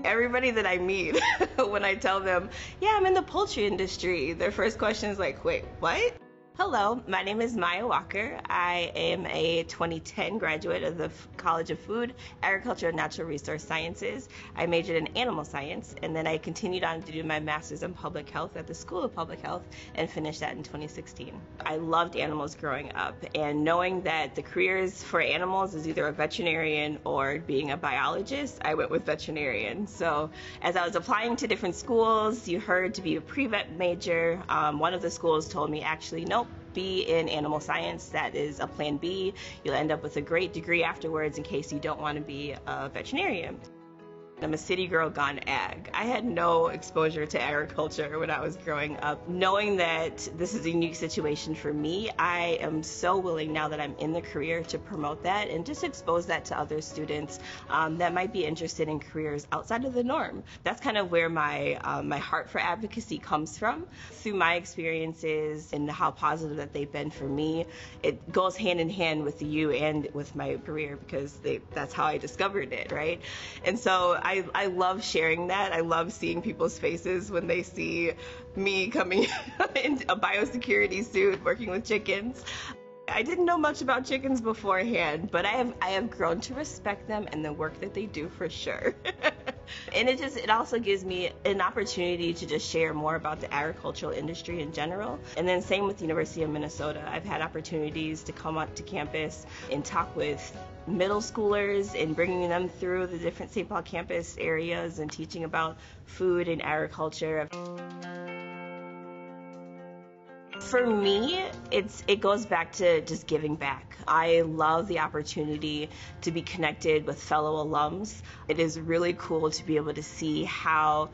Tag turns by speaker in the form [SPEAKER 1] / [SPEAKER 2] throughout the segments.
[SPEAKER 1] Everybody that I meet, when I tell them, yeah, I'm in the poultry industry, their first question is like, wait, what? Hello, my name is Myah Walker. I am a 2010 graduate of the College of Food, Agriculture, and Natural Resource Sciences. I majored in animal science, and then I continued on to do my master's in public health at the School of Public Health and finished that in 2016. I loved animals growing up, and knowing that the careers for animals is either a veterinarian or being a biologist, I went with veterinarian. So as I was applying to different schools, you heard to be a pre-vet major. One of the schools told me, actually, nope, be in animal science. That is a plan B. You'll end up with a great degree afterwards in case you don't want to be a veterinarian. I'm a city girl gone ag. I had no exposure to agriculture when I was growing up. Knowing that this is a unique situation for me, I am so willing now that I'm in the career to promote that and just expose that to other students that might be interested in careers outside of the norm. That's kind of where my heart for advocacy comes from. Through my experiences and how positive that they've been for me, it goes hand in hand with you and with my career because that's how I discovered it, right? And so I love sharing that. I love seeing people's faces when they see me coming in a biosecurity suit working with chickens. I didn't know much about chickens beforehand, but I have grown to respect them and the work that they do for sure. And it also gives me an opportunity to just share more about the agricultural industry in general. And then same with the University of Minnesota. I've had opportunities to come up to campus and talk with middle schoolers and bringing them through the different St. Paul campus areas and teaching about food and agriculture. For me, it goes back to just giving back. I love the opportunity to be connected with fellow alums. It is really cool to be able to see how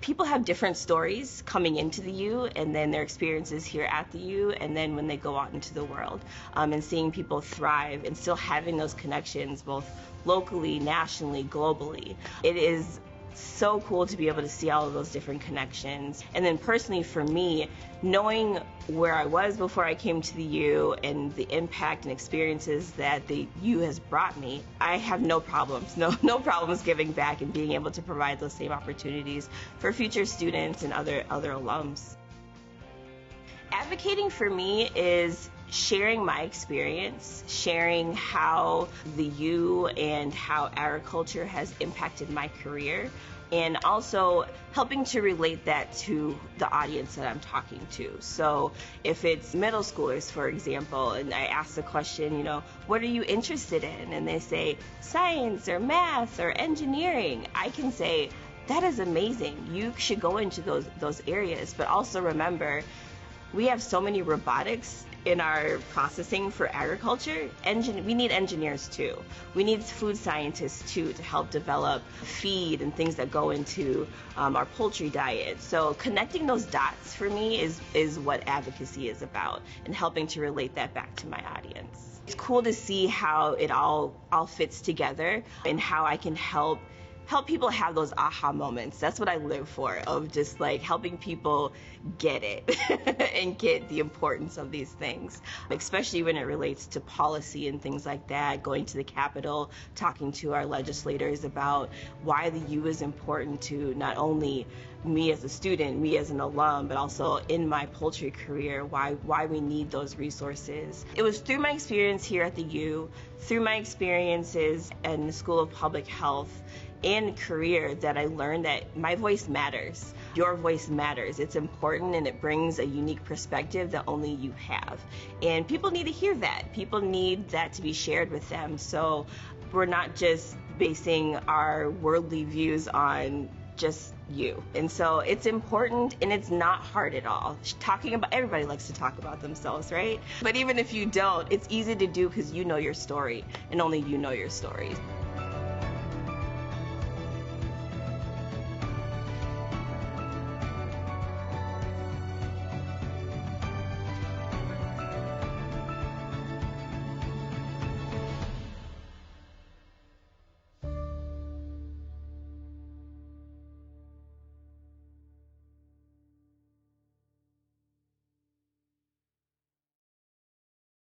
[SPEAKER 1] people have different stories coming into the U and then their experiences here at the U and then when they go out into the world, and seeing people thrive and still having those connections both locally, nationally, globally. It is so cool to be able to see all of those different connections. And then personally for me, knowing where I was before I came to the U and the impact and experiences that the U has brought me, I have no problems giving back and being able to provide those same opportunities for future students and other alums. Advocating for me is sharing my experience, sharing how the U and how agriculture has impacted my career, and also helping to relate that to the audience that I'm talking to. So if it's middle schoolers, for example, and I ask the question, what are you interested in? And they say science or math or engineering. I can say, that is amazing. You should go into those areas, but also remember, we have so many robotics in our processing for agriculture. We need engineers too. We need food scientists too to help develop feed and things that go into our poultry diet. So connecting those dots for me is what advocacy is about, and helping to relate that back to my audience. It's cool to see how it all fits together and how I can help people have those aha moments. That's what I live for, of just like helping people get it and get the importance of these things, especially when it relates to policy and things like that, going to the Capitol, talking to our legislators about why the U is important to not only me as a student, me as an alum, but also in my poultry career, why we need those resources. It was through my experience here at the U, through my experiences in the School of Public Health and career, that I learned that my voice matters. Your voice matters. It's important, and it brings a unique perspective that only you have. And people need to hear that. People need that to be shared with them. So we're not just basing our worldly views on just you. And so it's important, and it's not hard at all. Everybody likes to talk about themselves, right? But even if you don't, it's easy to do because you know your story, and only you know your story.